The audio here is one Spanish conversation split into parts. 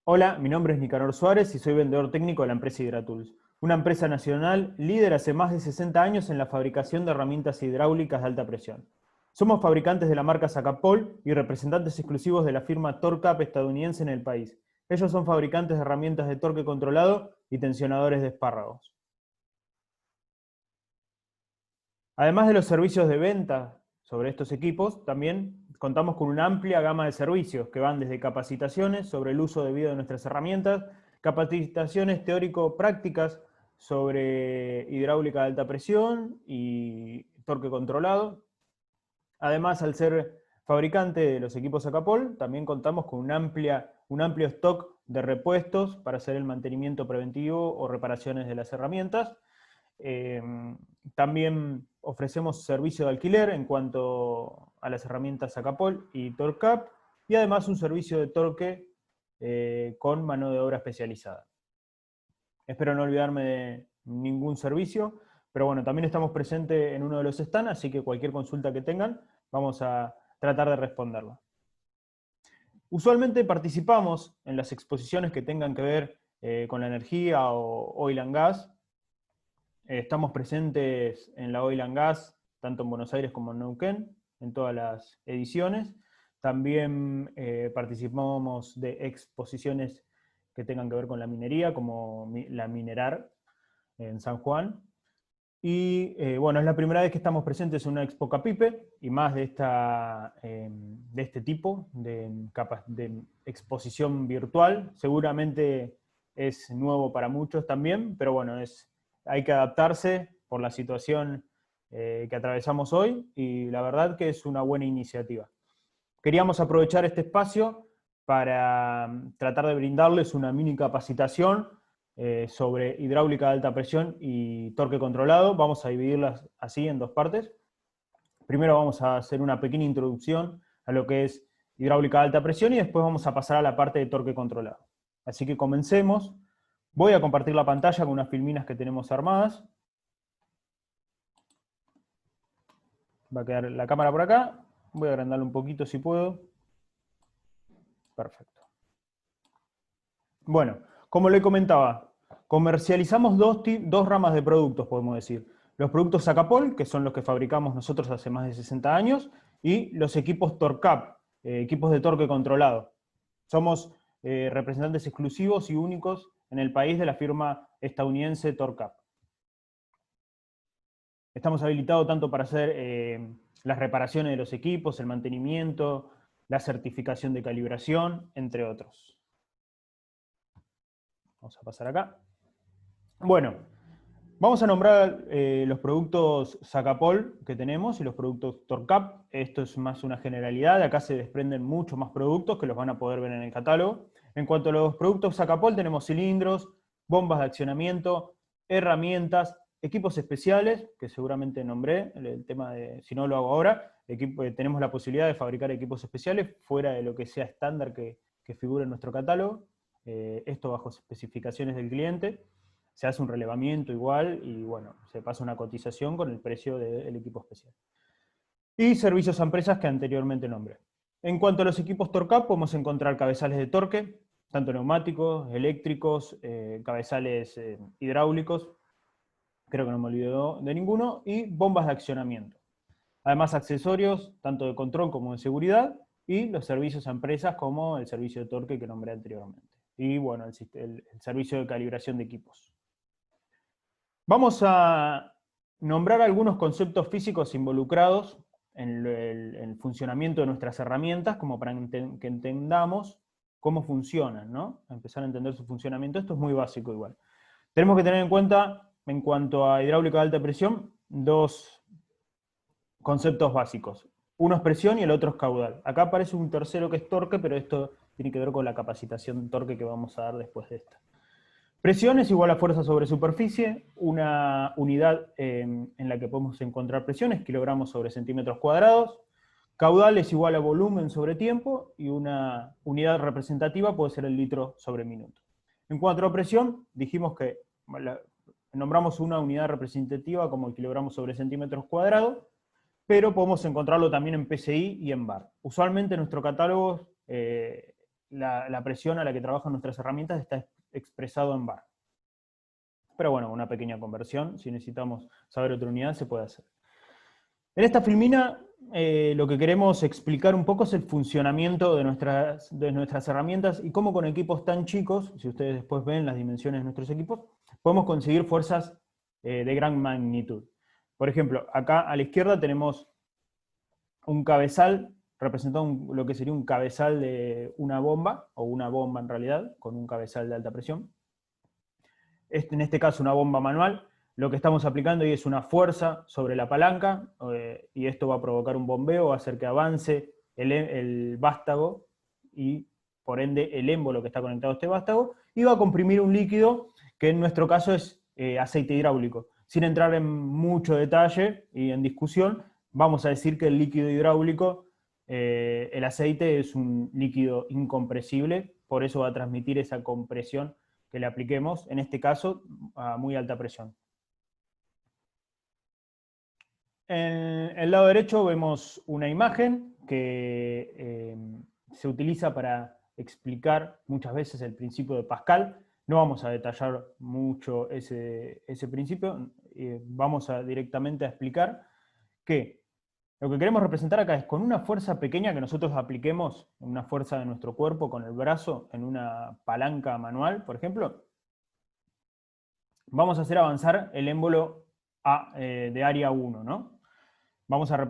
Hola, mi nombre es Nicanor Suárez y soy vendedor técnico de la empresa Hidratools, una empresa nacional líder hace más de 60 años en la fabricación de herramientas hidráulicas de alta presión. Somos fabricantes de la marca Zacapol y representantes exclusivos de la firma TorCap estadounidense en el país. Ellos son fabricantes de herramientas de torque controlado y tensionadores de espárragos. Además de los servicios de venta sobre estos equipos, también contamos con una amplia gama de servicios que van desde capacitaciones sobre el uso debido de nuestras herramientas, capacitaciones teórico-prácticas sobre hidráulica de alta presión y torque controlado. Además, al ser fabricante de los equipos Zacapol, también contamos con un amplio stock de repuestos para hacer el mantenimiento preventivo o reparaciones de las herramientas. También ofrecemos servicio de alquiler en cuanto a las herramientas Zacapol y TorCap, y además un servicio de torque con mano de obra especializada. Espero no olvidarme de ningún servicio, pero bueno, también estamos presentes en uno de los stands, así que cualquier consulta que tengan, vamos a tratar de responderla. Usualmente participamos en las exposiciones que tengan que ver con la energía o oil and gas. Estamos presentes en la Oil and Gas, tanto en Buenos Aires como en Neuquén, en todas las ediciones. También participamos de exposiciones que tengan que ver con la minería, como la Minerar en San Juan. Y bueno, es la primera vez que estamos presentes en una Expo Capipe, y más de este tipo de exposición virtual. Seguramente es nuevo para muchos también, pero bueno, hay que adaptarse por la situación que atravesamos hoy, y la verdad que es una buena iniciativa. Queríamos aprovechar este espacio para tratar de brindarles una mini capacitación sobre hidráulica de alta presión y torque controlado. Vamos a dividirlas así en dos partes. Primero vamos a hacer una pequeña introducción a lo que es hidráulica de alta presión y después vamos a pasar a la parte de torque controlado. Así que comencemos. Voy a compartir la pantalla con unas filminas que tenemos armadas. Va a quedar la cámara por acá. Voy a agrandarlo un poquito si puedo. Perfecto. Bueno, como le comentaba, comercializamos dos ramas de productos, podemos decir. Los productos Zacapol, que son los que fabricamos nosotros hace más de 60 años, y los equipos TorCap, equipos de torque controlado. Somos representantes exclusivos y únicos en el país de la firma estadounidense TorCap. Estamos habilitados tanto para hacer las reparaciones de los equipos, el mantenimiento, la certificación de calibración, entre otros. Vamos a pasar acá. Bueno, vamos a nombrar los productos Zacapol que tenemos y los productos TorCap. Esto es más una generalidad. De acá se desprenden muchos más productos que los van a poder ver en el catálogo. En cuanto a los productos Zacapol, tenemos cilindros, bombas de accionamiento, herramientas, equipos especiales, que seguramente nombré, el tema de, si no lo hago ahora, tenemos la posibilidad de fabricar equipos especiales fuera de lo que sea estándar que figure en nuestro catálogo. Esto bajo especificaciones del cliente. Se hace un relevamiento igual y bueno, se pasa una cotización con el precio del equipo especial. Y servicios a empresas que anteriormente nombré. En cuanto a los equipos TorCap, podemos encontrar cabezales de torque, tanto neumáticos, eléctricos, cabezales hidráulicos, creo que no me olvido de ninguno, y bombas de accionamiento. Además, accesorios, tanto de control como de seguridad, y los servicios a empresas como el servicio de torque que nombré anteriormente. Y bueno, el servicio de calibración de equipos. Vamos a nombrar algunos conceptos físicos involucrados en el funcionamiento de nuestras herramientas, como para que entendamos cómo funcionan, ¿no? Empezar a entender su funcionamiento. Esto es muy básico igual. Tenemos que tener en cuenta, en cuanto a hidráulica de alta presión, dos conceptos básicos. Uno es presión y el otro es caudal. Acá aparece un tercero que es torque, pero esto tiene que ver con la capacitación de torque que vamos a dar después de esta. Presión es igual a fuerza sobre superficie. Una unidad en la que podemos encontrar presión es kilogramos sobre centímetros cuadrados. Caudal es igual a volumen sobre tiempo, y una unidad representativa puede ser el litro sobre minuto. En cuanto a presión, dijimos que nombramos una unidad representativa como el kilogramo sobre centímetros cuadrados, pero podemos encontrarlo también en PSI y en bar. Usualmente nuestro catálogo la presión a la que trabajan nuestras herramientas está expresado en bar. Pero bueno, una pequeña conversión, si necesitamos saber otra unidad, se puede hacer. En esta filmina lo que queremos explicar un poco es el funcionamiento de nuestras herramientas y cómo con equipos tan chicos, si ustedes después ven las dimensiones de nuestros equipos, podemos conseguir fuerzas de gran magnitud. Por ejemplo, acá a la izquierda tenemos un cabezal, representando lo que sería un cabezal de una bomba, o una bomba en realidad, con un cabezal de alta presión. En este caso una bomba manual. Lo que estamos aplicando ahí es una fuerza sobre la palanca, y esto va a provocar un bombeo, va a hacer que avance el vástago, y por ende el émbolo que está conectado a este vástago, y va a comprimir un líquido, que en nuestro caso es aceite hidráulico. Sin entrar en mucho detalle y en discusión, vamos a decir que el líquido hidráulico, el aceite es un líquido incompresible, por eso va a transmitir esa compresión que le apliquemos, en este caso a muy alta presión. En el lado derecho vemos una imagen que se utiliza para explicar muchas veces el principio de Pascal. No vamos a detallar mucho ese principio, vamos directamente a explicar que lo que queremos representar acá es con una fuerza pequeña que nosotros apliquemos, una fuerza de nuestro cuerpo con el brazo en una palanca manual, por ejemplo, vamos a hacer avanzar el émbolo de área 1, ¿no? Vamos a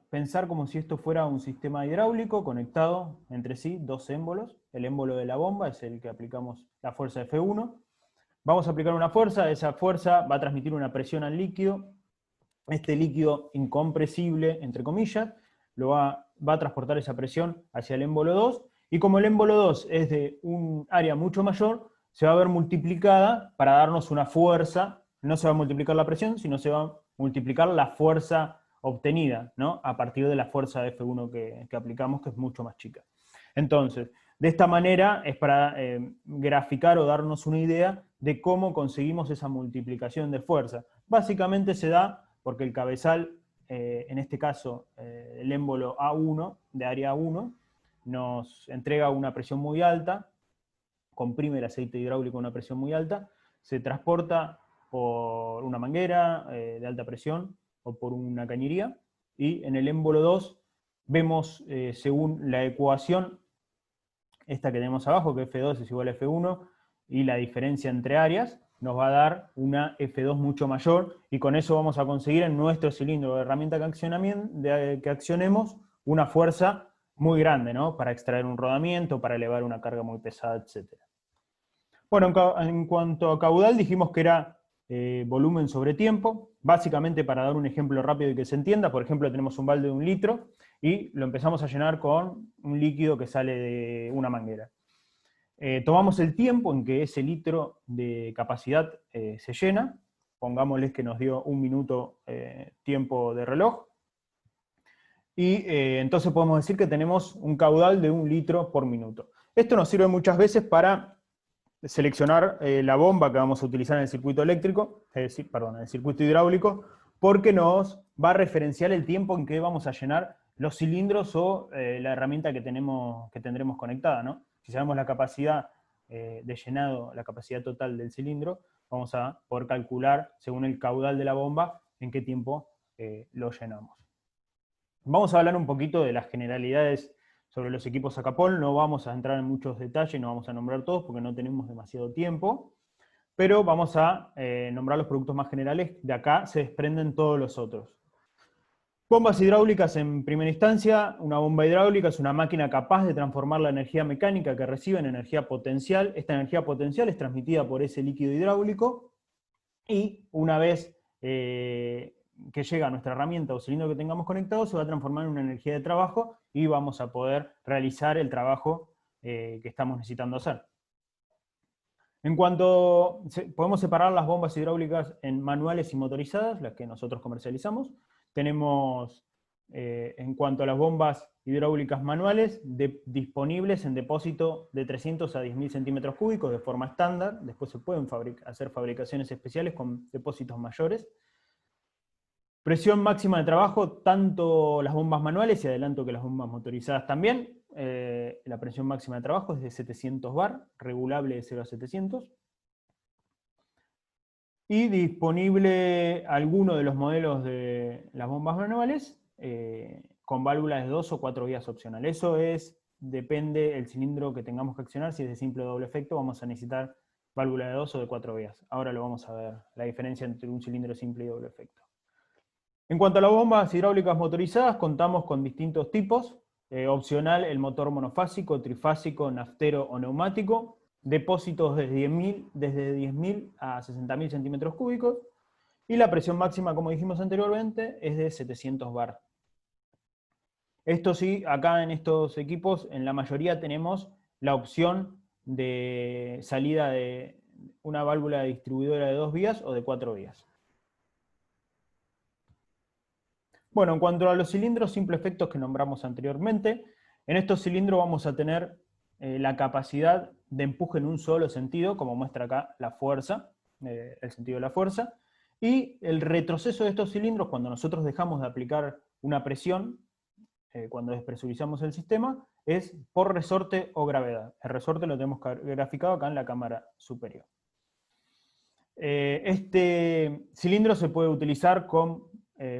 pensar como si esto fuera un sistema hidráulico conectado entre sí, dos émbolos. El émbolo de la bomba es el que aplicamos la fuerza F1. Vamos a aplicar una fuerza, esa fuerza va a transmitir una presión al líquido. Este líquido incompresible, entre comillas, va a transportar esa presión hacia el émbolo 2, y como el émbolo 2 es de un área mucho mayor, se va a ver multiplicada para darnos una fuerza. No se va a multiplicar la presión, sino se va a multiplicar la fuerza obtenida, ¿no? A partir de la fuerza de F1 que aplicamos, que es mucho más chica. Entonces, de esta manera es para graficar o darnos una idea de cómo conseguimos esa multiplicación de fuerza. Básicamente se da porque el cabezal, en este caso el émbolo A1, de área 1, nos entrega una presión muy alta, comprime el aceite hidráulico a una presión muy alta, se transporta por una manguera de alta presión o por una cañería, y en el émbolo 2 vemos, según la ecuación, esta que tenemos abajo, que F2 es igual a F1, y la diferencia entre áreas, nos va a dar una F2 mucho mayor, y con eso vamos a conseguir en nuestro cilindro de herramienta que accionemos una fuerza muy grande, ¿no? Para extraer un rodamiento, para elevar una carga muy pesada, etc. Bueno, en cuanto a caudal, dijimos que era volumen sobre tiempo. Básicamente, para dar un ejemplo rápido y que se entienda, por ejemplo, tenemos un balde de 1 litro y lo empezamos a llenar con un líquido que sale de una manguera. Tomamos el tiempo en que ese litro de capacidad se llena, pongámosles que nos dio 1 minuto tiempo de reloj, y entonces podemos decir que tenemos un caudal de 1 litro por minuto. Esto nos sirve muchas veces para seleccionar la bomba que vamos a utilizar en el circuito eléctrico, en el circuito hidráulico, porque nos va a referenciar el tiempo en que vamos a llenar los cilindros o la herramienta que tendremos conectada, ¿no? Si sabemos la capacidad de llenado, la capacidad total del cilindro, vamos a poder calcular, según el caudal de la bomba, en qué tiempo lo llenamos. Vamos a hablar un poquito de las generalidades sobre los equipos Sacapol. No vamos a entrar en muchos detalles, no vamos a nombrar todos porque no tenemos demasiado tiempo, pero vamos a nombrar los productos más generales. De acá se desprenden todos los otros. Bombas hidráulicas en primera instancia. Una bomba hidráulica es una máquina capaz de transformar la energía mecánica que recibe en energía potencial. Esta energía potencial es transmitida por ese líquido hidráulico, y una vez que llega a nuestra herramienta o cilindro que tengamos conectado, se va a transformar en una energía de trabajo y vamos a poder realizar el trabajo que estamos necesitando hacer. Podemos separar las bombas hidráulicas en manuales y motorizadas, las que nosotros comercializamos. Tenemos, en cuanto a las bombas hidráulicas manuales, disponibles en depósito de 300 a 10.000 centímetros cúbicos de forma estándar. Después se pueden hacer fabricaciones especiales con depósitos mayores. Presión máxima de trabajo, tanto las bombas manuales, y adelanto que las bombas motorizadas también, la presión máxima de trabajo es de 700 bar, regulable de 0 a 700. Y disponible alguno de los modelos de las bombas manuales con válvulas de 2 o 4 vías opcional. Eso depende del cilindro que tengamos que accionar. Si es de simple o doble efecto, vamos a necesitar válvula de 2 o de 4 vías. Ahora lo vamos a ver, la diferencia entre un cilindro simple y doble efecto. En cuanto a las bombas hidráulicas motorizadas, contamos con distintos tipos. Opcional el motor monofásico, trifásico, naftero o neumático. Depósitos desde 10.000 a 60.000 centímetros cúbicos. Y la presión máxima, como dijimos anteriormente, es de 700 bar. Esto sí, acá en estos equipos, en la mayoría tenemos la opción de salida de una válvula distribuidora de 2 vías o de 4 vías. Bueno, en cuanto a los cilindros simple efectos que nombramos anteriormente, en estos cilindros vamos a tener la capacidad de empuje en un solo sentido, como muestra acá la fuerza, el sentido de la fuerza, y el retroceso de estos cilindros, cuando nosotros dejamos de aplicar una presión, cuando despresurizamos el sistema, es por resorte o gravedad. El resorte lo tenemos graficado acá en la cámara superior. Este cilindro se puede utilizar con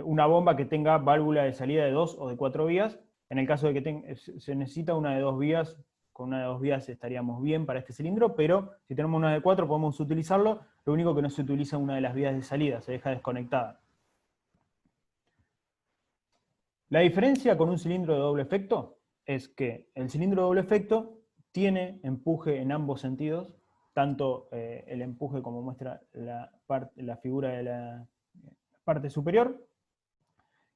una bomba que tenga válvula de salida de 2 o de 4 vías. En el caso de que se necesita una de 2 vías, con una de 2 vías estaríamos bien para este cilindro, pero si tenemos una de 4 podemos utilizarlo. Lo único que no se utiliza una de las vías de salida, se deja desconectada. La diferencia con un cilindro de doble efecto es que el cilindro de doble efecto tiene empuje en ambos sentidos, tanto el empuje como muestra la figura de la parte superior,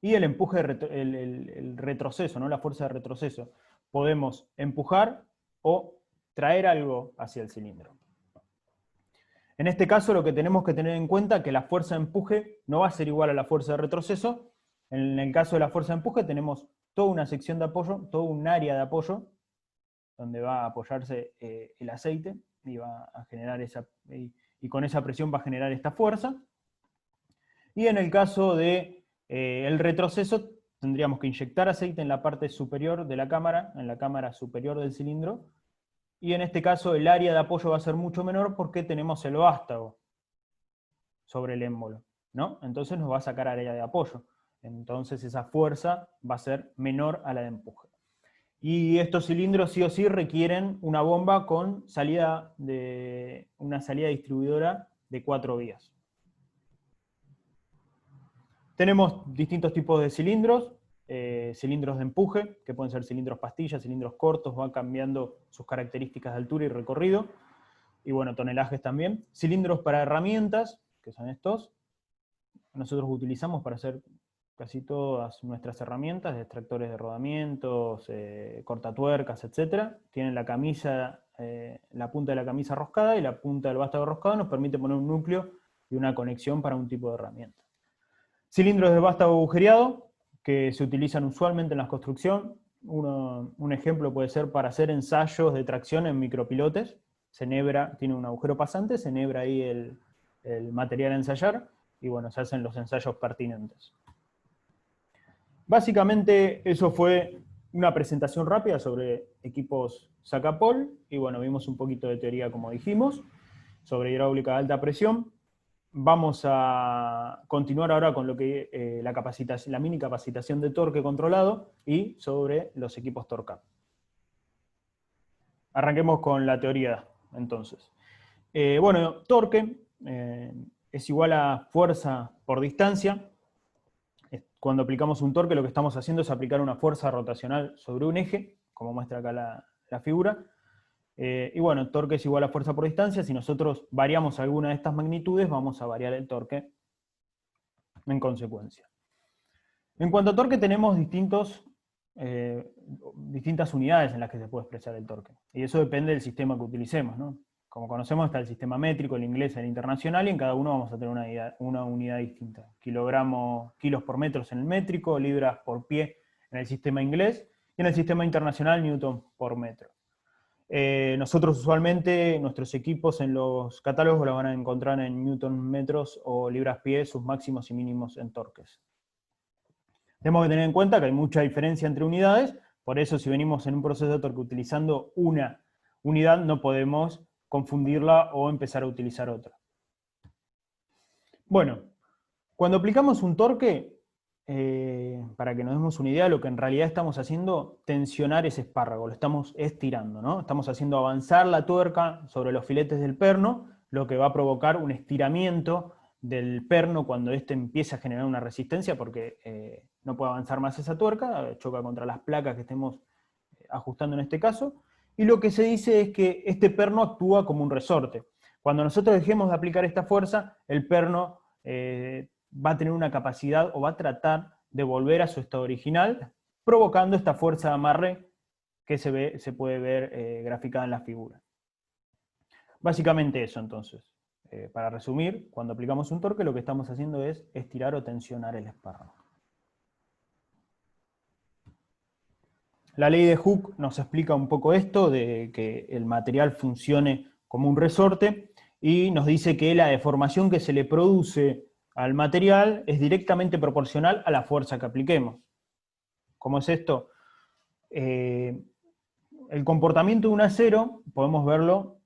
y el empuje, el retroceso, ¿no? La fuerza de retroceso. Podemos empujar o traer algo hacia el cilindro. En este caso lo que tenemos que tener en cuenta es que la fuerza de empuje no va a ser igual a la fuerza de retroceso. En el caso de la fuerza de empuje tenemos toda una sección de apoyo, todo un área de apoyo, donde va a apoyarse el aceite y va a generar y con esa presión va a generar esta fuerza. Y en el caso de el retroceso, tendríamos que inyectar aceite en la parte superior de la cámara, en la cámara superior del cilindro, y en este caso el área de apoyo va a ser mucho menor porque tenemos el vástago sobre el émbolo, ¿no? Entonces nos va a sacar área de apoyo. Entonces esa fuerza va a ser menor a la de empuje. Y estos cilindros sí o sí requieren una bomba con una salida distribuidora de 4 vías. Tenemos distintos tipos de cilindros, cilindros de empuje, que pueden ser cilindros pastillas, cilindros cortos, van cambiando sus características de altura y recorrido, y bueno, tonelajes también. Cilindros para herramientas, que son estos, nosotros utilizamos para hacer casi todas nuestras herramientas, extractores de rodamientos, cortatuercas, etc. Tienen la camisa, la punta de la camisa roscada, y la punta del vástago roscado nos permite poner un núcleo y una conexión para un tipo de herramienta. Cilindros de vástago agujereado, que se utilizan usualmente en la construcción. Un ejemplo puede ser para hacer ensayos de tracción en micropilotes. Se enhebra, tiene un agujero pasante, se enhebra ahí el material a ensayar, y bueno, se hacen los ensayos pertinentes. Básicamente eso fue una presentación rápida sobre equipos Sacapol, y bueno, vimos un poquito de teoría, como dijimos, sobre hidráulica de alta presión. Vamos a continuar ahora con lo que la mini capacitación de torque controlado y sobre los equipos TorCap. Arranquemos con la teoría, entonces. Bueno, torque es igual a fuerza por distancia. Cuando aplicamos un torque, lo que estamos haciendo es aplicar una fuerza rotacional sobre un eje, como muestra acá la figura. Y bueno, torque es igual a fuerza por distancia. Si nosotros variamos alguna de estas magnitudes, vamos a variar el torque en consecuencia. En cuanto a torque, tenemos distintas unidades en las que se puede expresar el torque. Y eso depende del sistema que utilicemos, ¿no? Como conocemos, está el sistema métrico, el inglés, el internacional, y en cada uno vamos a tener una unidad distinta. Kilos por metros en el métrico, libras por pie en el sistema inglés, y en el sistema internacional, newton por metro. Nosotros usualmente, nuestros equipos en los catálogos los van a encontrar en newton metros o libras-pie, sus máximos y mínimos en torques. Tenemos que tener en cuenta que hay mucha diferencia entre unidades, Por eso, si venimos en un proceso de torque utilizando una unidad, no podemos confundirla o empezar a utilizar otra. Bueno, cuando aplicamos un torque, para que nos demos una idea, lo que en realidad estamos haciendo, tensionar ese espárrago, lo estamos estirando, ¿no? Estamos haciendo avanzar la tuerca sobre los filetes del perno, lo que va a provocar un estiramiento del perno cuando éste empieza a generar una resistencia, porque no puede avanzar más esa tuerca, choca contra las placas que estemos ajustando en este caso, y lo que se dice es que este perno actúa como un resorte. Cuando nosotros dejemos de aplicar esta fuerza, el perno va a tener una capacidad o va a tratar de volver a su estado original, provocando esta fuerza de amarre que se puede ver graficada en la figura. Básicamente eso, entonces. Para resumir, cuando aplicamos un torque, lo que estamos haciendo es estirar o tensionar el espárrago. La ley de Hooke nos explica un poco esto, de que el material funcione como un resorte, y nos dice que la deformación que se le produce al material es directamente proporcional a la fuerza que apliquemos. ¿Cómo es esto? El comportamiento de un acero, podemos verlo,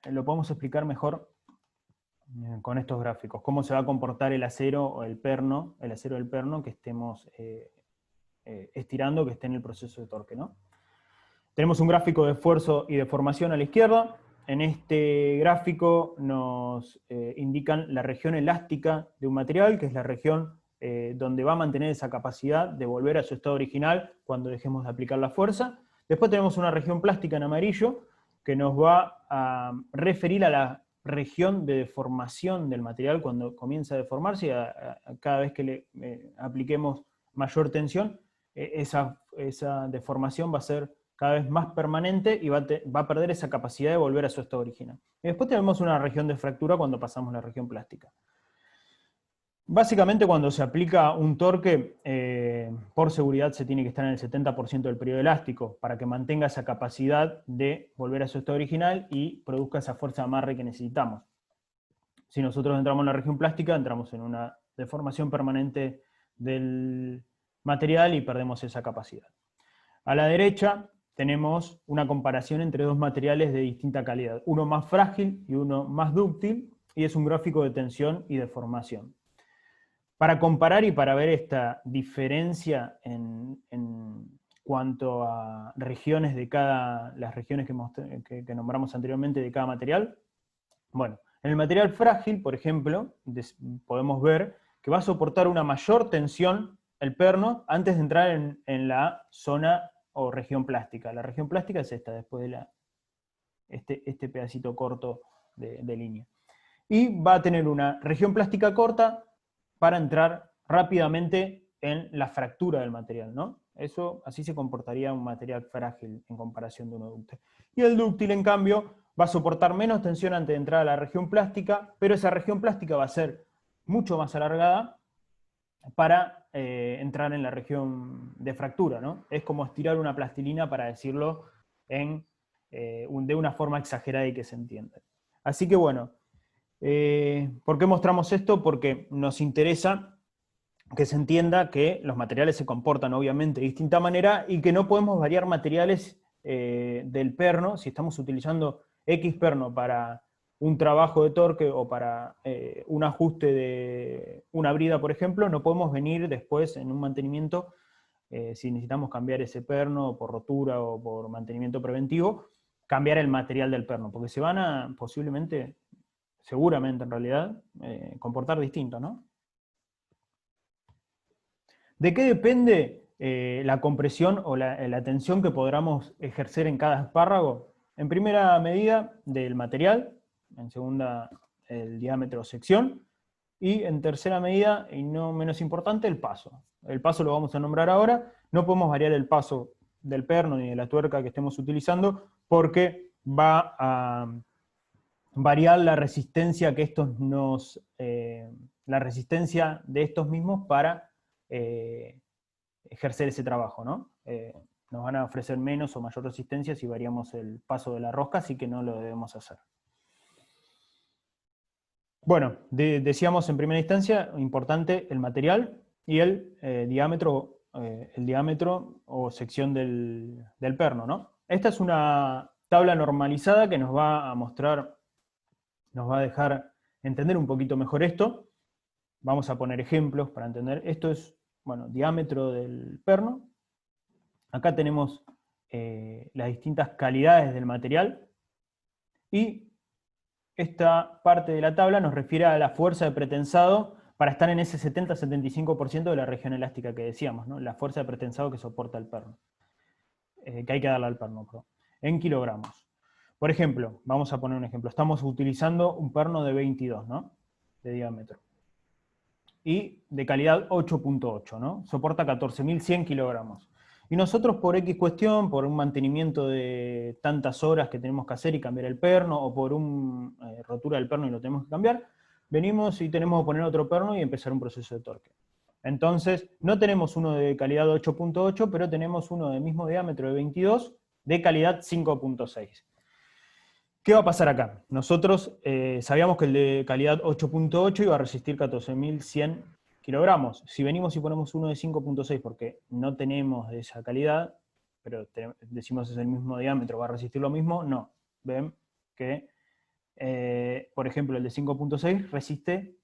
lo podemos explicar mejor con estos gráficos. Cómo se va a comportar el acero o el acero del perno que estemos estirando, que esté en el proceso de torque, ¿no? Tenemos un gráfico de esfuerzo y deformación a la izquierda. En este gráfico nos indican la región elástica de un material, que es la región donde va a mantener esa capacidad de volver a su estado original cuando dejemos de aplicar la fuerza. Después tenemos una región plástica en amarillo, que nos va a referir a la región de deformación del material cuando comienza a deformarse, cada vez que le apliquemos mayor tensión, esa deformación va a ser cada vez más permanente y va a perder esa capacidad de volver a su estado original. Y después tenemos una región de fractura cuando pasamos la región plástica. Básicamente, cuando se aplica un torque, por seguridad se tiene que estar en el 70% del periodo elástico para que mantenga esa capacidad de volver a su estado original y produzca esa fuerza de amarre que necesitamos. Si nosotros entramos en la región plástica, entramos en una deformación permanente del material y perdemos esa capacidad. A la derecha tenemos una comparación entre dos materiales de distinta calidad, uno más frágil y uno más dúctil, y es un gráfico de tensión y deformación. Para comparar y para ver esta diferencia en cuanto a regiones de las regiones que nombramos anteriormente de cada material, bueno, en el material frágil, por ejemplo, podemos ver que va a soportar una mayor tensión el perno antes de entrar en la zona o región plástica. La región plástica es esta, después de este pedacito corto de línea. Y va a tener una región plástica corta para entrar rápidamente en la fractura del material, ¿no? Así se comportaría un material frágil en comparación de uno dúctil. Y el dúctil, en cambio, va a soportar menos tensión antes de entrar a la región plástica, pero esa región plástica va a ser mucho más alargada para entrar en la región de fractura, ¿no? Es como estirar una plastilina, para decirlo de una forma exagerada y que se entienda. Así que bueno, ¿por qué mostramos esto? Porque nos interesa que se entienda que los materiales se comportan obviamente de distinta manera y que no podemos variar materiales del perno. Si estamos utilizando X perno para un trabajo de torque o para un ajuste de una brida, por ejemplo, no podemos venir después en un mantenimiento, si necesitamos cambiar ese perno por rotura o por mantenimiento preventivo, cambiar el material del perno, porque se van a posiblemente, seguramente en realidad, comportar distinto, ¿no? ¿De qué depende la compresión o la tensión que podamos ejercer en cada espárrago? En primera medida, del material, en segunda, el diámetro o sección, y en tercera medida, y no menos importante, el paso. El paso lo vamos a nombrar ahora. No podemos variar el paso del perno ni de la tuerca que estemos utilizando, porque va a variar la resistencia que la resistencia de estos mismos para ejercer ese trabajo, ¿no? Nos van a ofrecer menos o mayor resistencia si variamos el paso de la rosca, así que no lo debemos hacer. Bueno, decíamos en primera instancia, importante el material y el diámetro el diámetro o sección del perno, ¿no? Esta es una tabla normalizada que nos va a mostrar, nos va a dejar entender un poquito mejor esto. Vamos a poner ejemplos para entender. Esto es, bueno, diámetro del perno. Acá tenemos las distintas calidades del material. Y esta parte de la tabla nos refiere a la fuerza de pretensado para estar en ese 70-75% de la región elástica que decíamos, ¿no? La fuerza de pretensado que soporta el perno, que hay que darle al perno, en kilogramos. Por ejemplo, vamos a poner un ejemplo. Estamos utilizando un perno de 22, ¿no? De diámetro. Y de calidad 8.8, ¿no? Soporta 14.100 kilogramos. Y nosotros por X cuestión, por un mantenimiento de tantas horas que tenemos que hacer y cambiar el perno, o por una rotura del perno y lo tenemos que cambiar, venimos y tenemos que poner otro perno y empezar un proceso de torque. Entonces, no tenemos uno de calidad 8.8, pero tenemos uno de mismo diámetro de 22, de calidad 5.6. ¿Qué va a pasar acá? Nosotros sabíamos que el de calidad 8.8 iba a resistir 14.100 kilogramos. Si venimos y ponemos uno de 5.6 porque no tenemos de esa calidad, pero decimos es el mismo diámetro, ¿va a resistir lo mismo? No. Ven que, por ejemplo, el de 5.6 resiste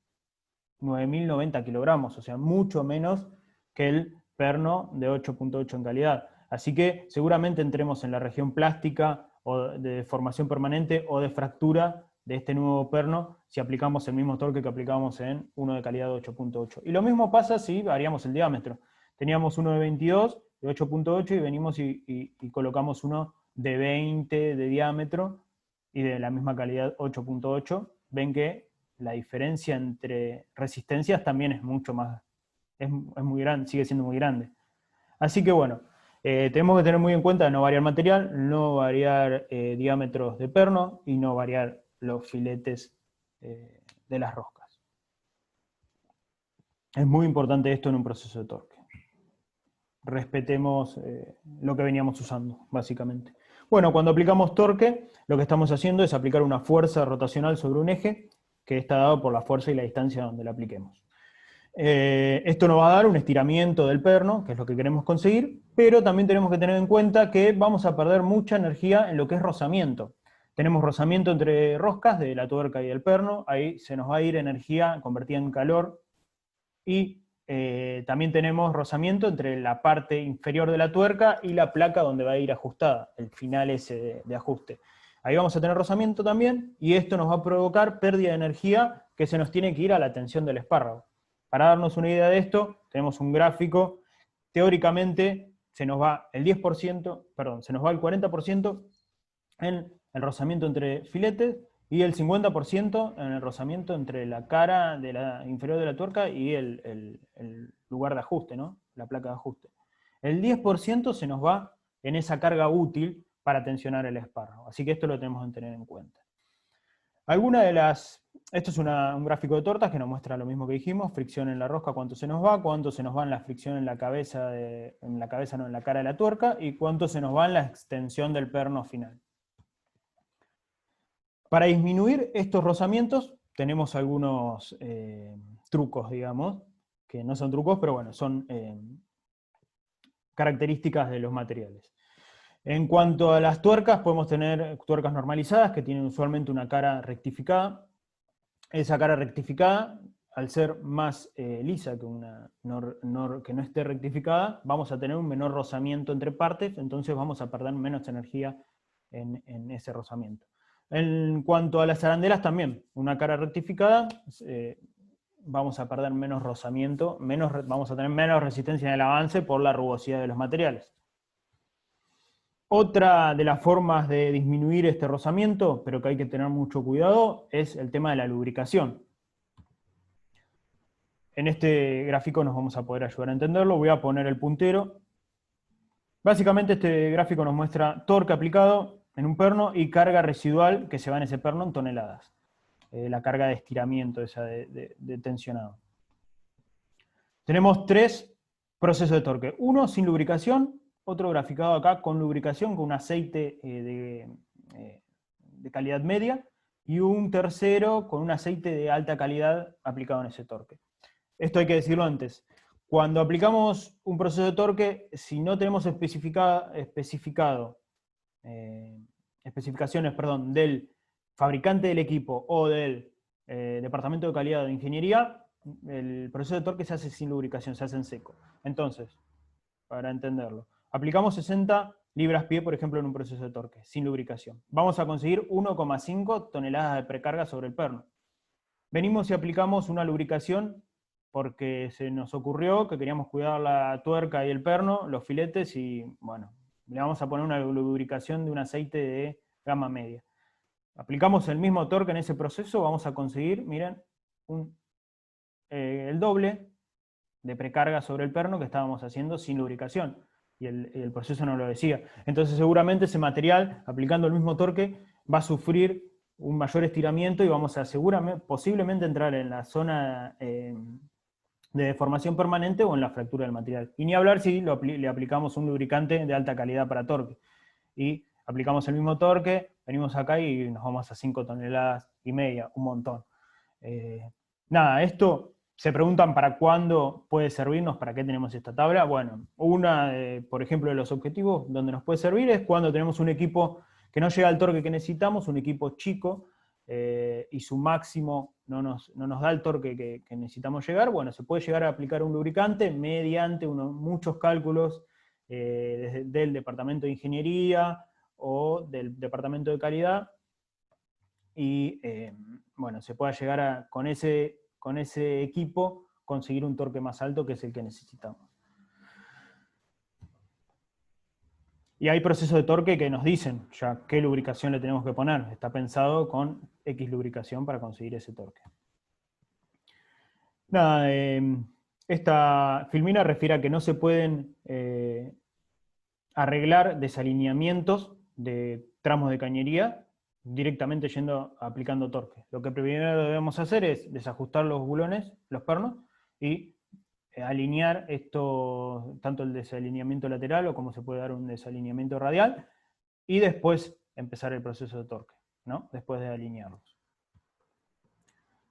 9.090 kilogramos, o sea, mucho menos que el perno de 8.8 en calidad. Así que seguramente entremos en la región plástica o de deformación permanente o de fractura de este nuevo perno si aplicamos el mismo torque que aplicamos en uno de calidad 8.8. Y lo mismo pasa si variamos el diámetro. Teníamos uno de 22, de 8.8 y venimos y colocamos uno de 20 de diámetro y de la misma calidad 8.8. Ven que la diferencia entre resistencias también es mucho más, es muy grande, sigue siendo muy grande. Así que bueno, tenemos que tener muy en cuenta no variar material, no variar diámetros de perno y no variar los filetes de las roscas. Es muy importante esto en un proceso de torque. Respetemos lo que veníamos usando, básicamente. Bueno, cuando aplicamos torque, lo que estamos haciendo es aplicar una fuerza rotacional sobre un eje que está dado por la fuerza y la distancia donde la apliquemos. Esto nos va a dar un estiramiento del perno, que es lo que queremos conseguir, pero también tenemos que tener en cuenta que vamos a perder mucha energía en lo que es rozamiento. Tenemos rozamiento entre roscas de la tuerca y el perno, ahí se nos va a ir energía convertida en calor, y también tenemos rozamiento entre la parte inferior de la tuerca y la placa donde va a ir ajustada, el final ese de ajuste. Ahí vamos a tener rozamiento también, y esto nos va a provocar pérdida de energía que se nos tiene que ir a la tensión del espárrago. Para darnos una idea de esto, tenemos un gráfico. Teóricamente se nos va el 10%, perdón, se nos va el 40% en el rozamiento entre filetes y el 50% en el rozamiento entre la cara de la inferior de la tuerca y el lugar de ajuste, ¿no? La placa de ajuste. El 10% se nos va en esa carga útil para tensionar el espárrago. Así que esto lo tenemos que tener en cuenta. Esto es un gráfico de tortas que nos muestra lo mismo que dijimos, fricción en la rosca, cuánto se nos va en la fricción en la cabeza, en la cara de la tuerca, y cuánto se nos va en la extensión del perno final. Para disminuir estos rozamientos tenemos algunos trucos, digamos, que no son trucos, pero bueno, son características de los materiales. En cuanto a las tuercas, podemos tener tuercas normalizadas que tienen usualmente una cara rectificada. Esa cara rectificada, al ser más lisa que una que no esté rectificada, vamos a tener un menor rozamiento entre partes, entonces vamos a perder menos energía en ese rozamiento. En cuanto a las arandelas también, una cara rectificada, vamos a perder menos rozamiento, vamos a tener menos resistencia en el avance por la rugosidad de los materiales. Otra de las formas de disminuir este rozamiento, pero que hay que tener mucho cuidado, es el tema de la lubricación. En este gráfico nos vamos a poder ayudar a entenderlo. Voy a poner el puntero. Básicamente este gráfico nos muestra torque aplicado en un perno y carga residual que se va en ese perno en toneladas. La carga de estiramiento, esa de tensionado. Tenemos tres procesos de torque. Uno sin lubricación, otro graficado acá con lubricación, con un aceite de calidad media, y un tercero con un aceite de alta calidad aplicado en ese torque. Esto hay que decirlo antes. Cuando aplicamos un proceso de torque, si no tenemos especificaciones, perdón, del fabricante del equipo o del departamento de calidad de ingeniería, el proceso de torque se hace sin lubricación, se hace en seco. Entonces, para entenderlo, aplicamos 60 libras-pie, por ejemplo, en un proceso de torque, sin lubricación. Vamos a conseguir 1,5 toneladas de precarga sobre el perno. Venimos y aplicamos una lubricación porque se nos ocurrió que queríamos cuidar la tuerca y el perno, los filetes, y bueno, le vamos a poner una lubricación de un aceite de gama media. Aplicamos el mismo torque en ese proceso, vamos a conseguir, miren, el doble de precarga sobre el perno que estábamos haciendo sin lubricación. Y el proceso no lo decía. Entonces seguramente ese material, aplicando el mismo torque, va a sufrir un mayor estiramiento y vamos a posiblemente entrar en la zona de deformación permanente o en la fractura del material. Y ni hablar si le aplicamos un lubricante de alta calidad para torque. Y aplicamos el mismo torque, venimos acá y nos vamos a 5 toneladas y media, un montón. Nada, esto se preguntan para cuándo puede servirnos, para qué tenemos esta tabla. Bueno, por ejemplo, de los objetivos donde nos puede servir es cuando tenemos un equipo que no llega al torque que necesitamos, un equipo chico, y su máximo no nos da el torque que necesitamos llegar. Bueno, se puede llegar a aplicar un lubricante mediante muchos cálculos del departamento de ingeniería o del departamento de calidad, y bueno, se pueda llegar con ese equipo conseguir un torque más alto, que es el que necesitamos. Y hay procesos de torque que nos dicen ya qué lubricación le tenemos que poner. Está pensado con X lubricación para conseguir ese torque. Nada, esta filmina refiere a que no se pueden arreglar desalineamientos de tramos de cañería directamente aplicando torque. Lo que primero debemos hacer es desajustar los bulones, los pernos, y alinear esto, tanto el desalineamiento lateral o como se puede dar un desalineamiento radial, y después empezar el proceso de torque, ¿no? Después de alinearlos.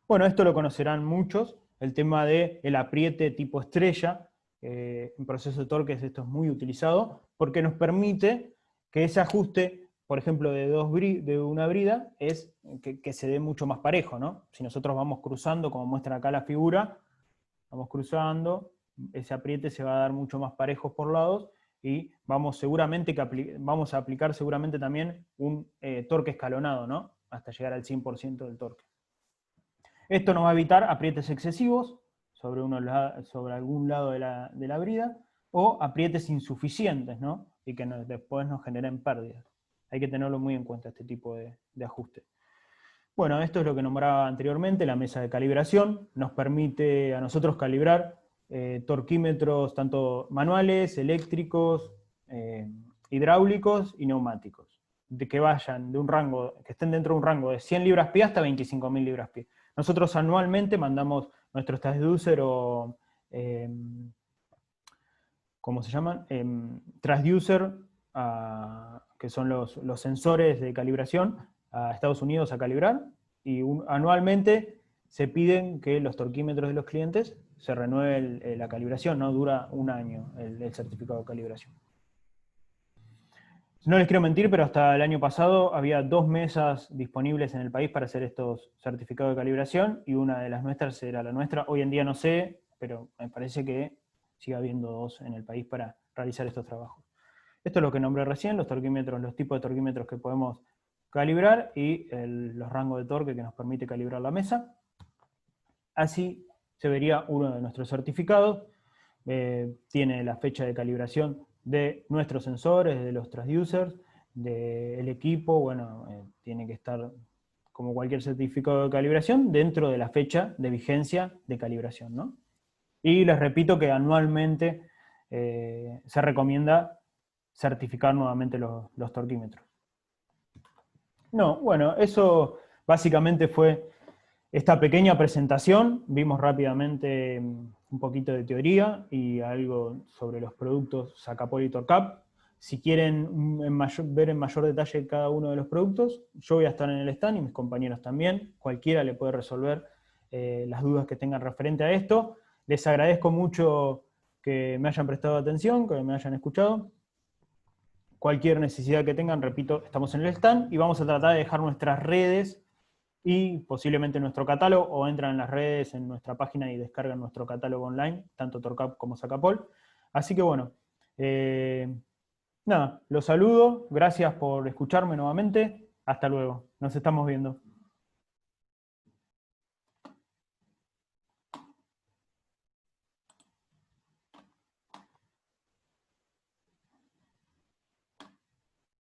Bueno, esto lo conocerán muchos, el tema del apriete tipo estrella. En proceso de torque esto es muy utilizado, porque nos permite que ese ajuste, por ejemplo, de una brida, es que se dé mucho más parejo, ¿no? Si nosotros vamos cruzando, como muestra acá la figura, vamos cruzando, ese apriete se va a dar mucho más parejo por lados, y vamos a aplicar seguramente también un torque escalonado, ¿no? Hasta llegar al 100% del torque. Esto nos va a evitar aprietes excesivos sobre algún lado de la brida, o aprietes insuficientes, ¿no? Y que después nos generen pérdidas. Hay que tenerlo muy en cuenta, este tipo de ajuste. Bueno, esto es lo que nombraba anteriormente, la mesa de calibración. Nos permite a nosotros calibrar torquímetros tanto manuales, eléctricos, hidráulicos y neumáticos, que vayan de un rango, que estén dentro de un rango de 100 libras-pie hasta 25.000 libras-pie. Nosotros anualmente mandamos nuestros transducer o, ¿cómo se llaman? Transducer, que son los sensores de calibración, a Estados Unidos a calibrar, y anualmente se piden que los torquímetros de los clientes se renueve la calibración, ¿no? Dura un año el certificado de calibración. No les quiero mentir, pero hasta el año pasado había 2 mesas disponibles en el país para hacer estos certificados de calibración, y una de las nuestras era la nuestra. Hoy en día no sé, pero me parece que sigue habiendo 2 en el país para realizar estos trabajos. Esto es lo que nombré recién, los torquímetros, los tipos de torquímetros que podemos calibrar, y los rangos de torque que nos permite calibrar la mesa. Así se vería uno de nuestros certificados. Tiene la fecha de calibración de nuestros sensores, de los transducers, del equipo. Bueno, tiene que estar, como cualquier certificado de calibración, dentro de la fecha de vigencia de calibración, ¿no? Y les repito que anualmente se recomienda certificar nuevamente los torquímetros. No, bueno, eso básicamente fue esta pequeña presentación. Vimos rápidamente un poquito de teoría y algo sobre los productos Sacapol y Torcap. Si quieren ver en mayor detalle cada uno de los productos, yo voy a estar en el stand y mis compañeros también. Cualquiera le puede resolver las dudas que tengan referente a esto. Les agradezco mucho que me hayan prestado atención, que me hayan escuchado. Cualquier necesidad que tengan, repito, estamos en el stand y vamos a tratar de dejar nuestras redes y posiblemente nuestro catálogo, o entran en las redes, en nuestra página y descargan nuestro catálogo online, tanto Torcap como Sacapol. Así que bueno, nada, los saludo, gracias por escucharme nuevamente, hasta luego, nos estamos viendo.